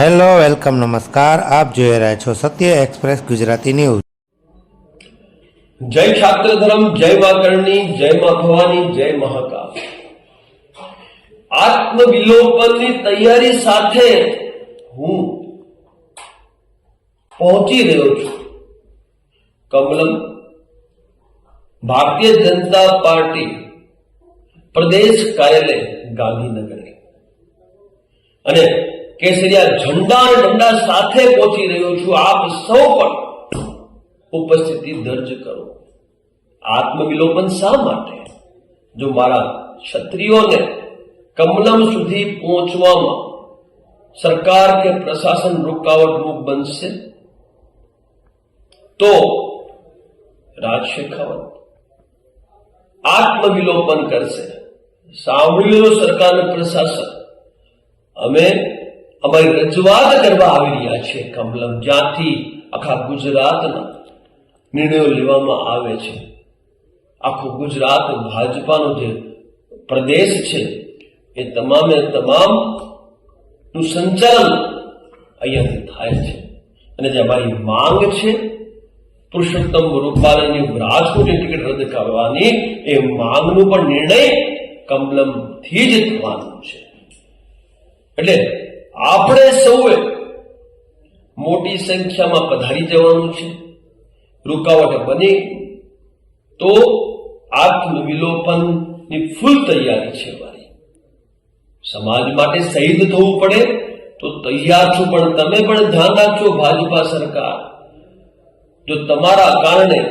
Hello, welcome, નમસ્કાર. આપ જોઈ રહ્યા છો સત્ય એક્સપ્રેસ ગુજરાતી ન્યૂઝ. જય છાત્ર ધર્મ, જય મા કરણી, જય મા ભવાની, જય મહાકાલ. આત્મવિલોપનની તૈયારી સાથે હું પહોંચી રહ્યો છું કમલમ, ભારતીય જનતા પાર્ટી પ્રદેશ કાર્યાલય ગાંધીનગર, અને કેસરિયા ઝંડા અને ડંડા સાથે પહોંચી રહ્યો છું. આપ સૌ પણ ઉપસ્થિતિ દર્જ કરો. આત્મવિલોપન શા માટે? જો મારા ક્ષત્રિયોને કમલમ સુધી પહોંચવામાં સરકાર કે પ્રશાસન રૂપ બનશે તો રાજ શેખાવત આત્મવિલોપન કરશે. સાંભળી લો સરકાર અને પ્રશાસન, અમે અમારી રજૂઆત કરવા આવી રહ્યા છે કમલમ, જ્યાંથી આખા ગુજરાતના નિર્ણયો લેવામાં આવે છે. આખું ગુજરાત ભાજપાનો જે પ્રદેશ છે એ તમામે તમામ નું સંચાલન અહીંયાથી થાય છે. અને જે અમારી માંગ છે પુરુષોત્તમ રૂપાલાની રાજકોટની ટિકિટ રદ કરવાની, એ માંગનો પણ નિર્ણય કમલમથી જ થવાનો છે. એટલે આપણે સૌએ મોટી સંખ્યામાં પધારી જવાનું છે. રૂકાવટ બને તો આત્મવિલોપનની ફૂલ તૈયારી છે મારી. સમાજ માટે શહીદ થવું પડે તો તૈયાર છું, પણ તમે પણ ધ્યાન રાખજો ભાજપા સરકાર, જો તમારા કારણે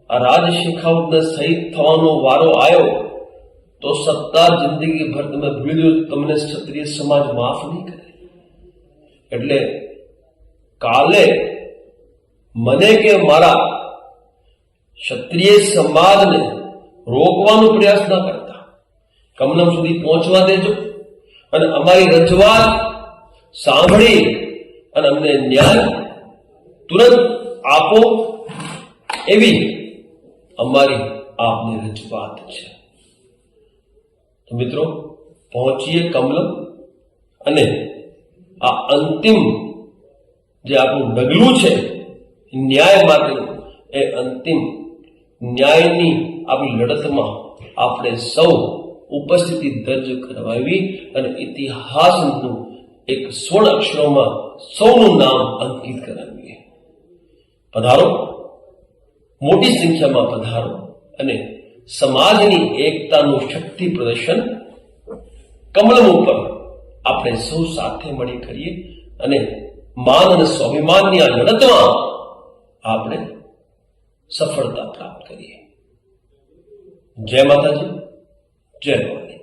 આ રાજ શેખાવતને શહીદ થવાનો વારો આવ્યો તો સત્તા જિંદગી ભર તમે ભૂલી દો, તમને ક્ષત્રિય સમાજ માફ નહીં કરે. એટલે કાલે મને કે મારા ક્ષત્રિય સમાજને રોકવાનો પ્રયાસ ન કરતા, કમલમ સુધી પહોંચવા દેજો અને અમારી રજૂઆત સાંભળી અને અમને ન્યાય તુરંત આપો, એવી અમારી આપની રજૂઆત છે. તો મિત્રો, પહોંચીએ કમલમ, અને આ અંતિમ જે આપણું ડગલું છે ન્યાય માટેનું, એ અંતિમ ન્યાયની આપણી લડતમાં આપણે સૌ ઉપસ્થિતિ દર્જ કરવાવી અને ઇતિહાસનું એક સ્વર્ણ અક્ષરોમાં સૌનું નામ અંકિત કરાવીએ. પધારો, મોટી સંખ્યામાં પધારો અને સમાજની એકતાનું શક્તિ પ્રદર્શન કમલમ ઉપર આપણે સૌ સાથે મળી કરીએ અને માન અને સ્વાભિમાનની આ લડતમાં આપણે સફળતા પ્રાપ્ત કરીએ. જય માતાજી, જય ભવાની.